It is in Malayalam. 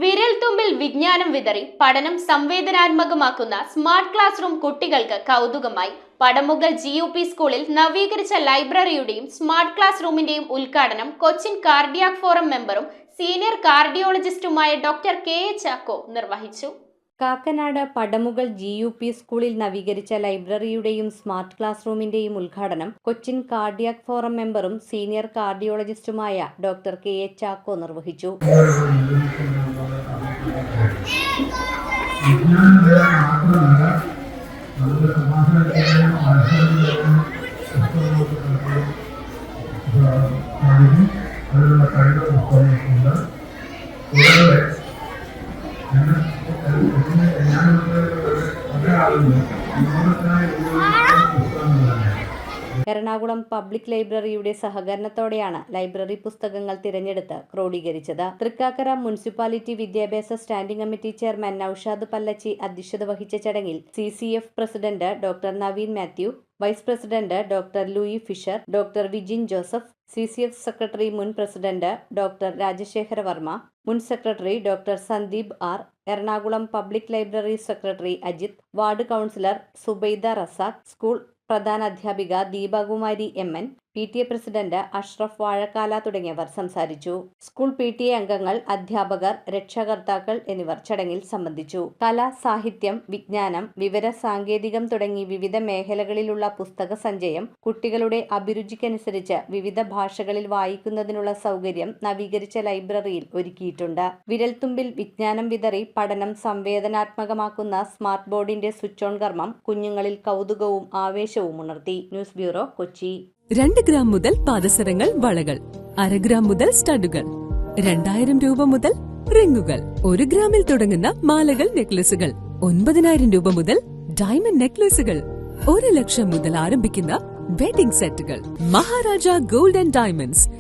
വിരൽ തുമ്പിൽ വിജ്ഞാനം വിതറി പഠനം സംവേദനാത്മകമാക്കുന്ന സ്മാർട്ട് ക്ലാസ് റൂം കുട്ടികൾക്ക് കൗതുകമായി. പടമുകൾ GUP സ്കൂളിൽ നവീകരിച്ച ലൈബ്രറിയുടെയും സ്മാർട്ട് ക്ലാസ് റൂമിന്റെയും ഉദ്ഘാടനം കൊച്ചിൻ കാർഡിയാക് ഫോറം മെമ്പറും സീനിയർ കാർഡിയോളജിസ്റ്റുമായ ഡോക്ടർ KA ചാക്കോ നിർവഹിച്ചു. കാക്കനാട് പടമുകൾ GUP സ്കൂളിൽ നവീകരിച്ച ലൈബ്രറിയുടെയും സ്മാർട്ട് ക്ലാസ് റൂമിന്റെയും ഉദ്ഘാടനം കൊച്ചിൻ കാർഡിയാക് ഫോറം മെമ്പറും സീനിയർ കാർഡിയോളജിസ്റ്റുമായ ഡോക്ടർ KA ചാക്കോ നിർവഹിച്ചു. എറണാകുളം പബ്ലിക് ലൈബ്രറിയുടെ സഹകരണത്തോടെയാണ് ലൈബ്രറി പുസ്തകങ്ങൾ തിരഞ്ഞെടുത്ത് ക്രോഡീകരിച്ചത്. തൃക്കാക്കര മുനിസിപ്പാലിറ്റി വിദ്യാഭ്യാസ standing committee chairman Noushad Pallachi അധ്യക്ഷത വഹിച്ച ചടങ്ങിൽ CCF president doctor Naveen Mathew, vice president doctor Louie Fisher, doctor Vijin Joseph, CCF secretary മുൻ പ്രസിഡന്റ് ഡോക്ടർ രാജശേഖര വർമ്മ, മുൻ secretary doctor Sandeep R, Ernakulam public library secretary Ajith, ward councillor Subaida Razak, school പ്രധാനാധ്യാപിക ദീപകുമാരി MN, PTA president Ashraf Vazhakkala തുടങ്ങിയവർ സംസാരിച്ചു. സ്കൂൾ PTA അംഗങ്ങൾ, അധ്യാപകർ, രക്ഷകർത്താക്കൾ എന്നിവർ ചടങ്ങിൽ സംബന്ധിച്ചു. കല, സാഹിത്യം, വിജ്ഞാനം, വിവര സാങ്കേതികം തുടങ്ങി വിവിധ മേഖലകളിലുള്ള പുസ്തക സഞ്ചയം കുട്ടികളുടെ അഭിരുചിക്കനുസരിച്ച് വിവിധ ഭാഷകളിൽ വായിക്കുന്നതിനുള്ള സൗകര്യം നവീകരിച്ച ലൈബ്രറിയിൽ ഒരുക്കിയിട്ടുണ്ട്. വിരൽത്തുമ്പിൽ വിജ്ഞാനം വിതറി പഠനം സംവേദനാത്മകമാക്കുന്ന സ്മാർട്ട് ബോർഡിന്റെ സ്വിച്ച് ഓൺ കർമ്മം കുഞ്ഞുങ്ങളിൽ കൗതുകവും ആവേശവും ഉണർത്തി. News bureau, Kochi. 2 ഗ്രാം മുതൽ പാദസരങ്ങൾ, വളകൾ, 1/2 ഗ്രാം മുതൽ സ്റ്റഡുകൾ, 2000 രൂപ മുതൽ റിങ്ങുകൾ, 1 ഗ്രാമിൽ തുടങ്ങുന്ന മാലകൾ, നെക്ലസുകൾ, 9000 രൂപ മുതൽ ഡയമണ്ട് നെക്ലസുകൾ, 1 ലക്ഷം മുതൽ ആരംഭിക്കുന്ന വെഡിംഗ് സെറ്റുകൾ. Maharaja gold and diamonds,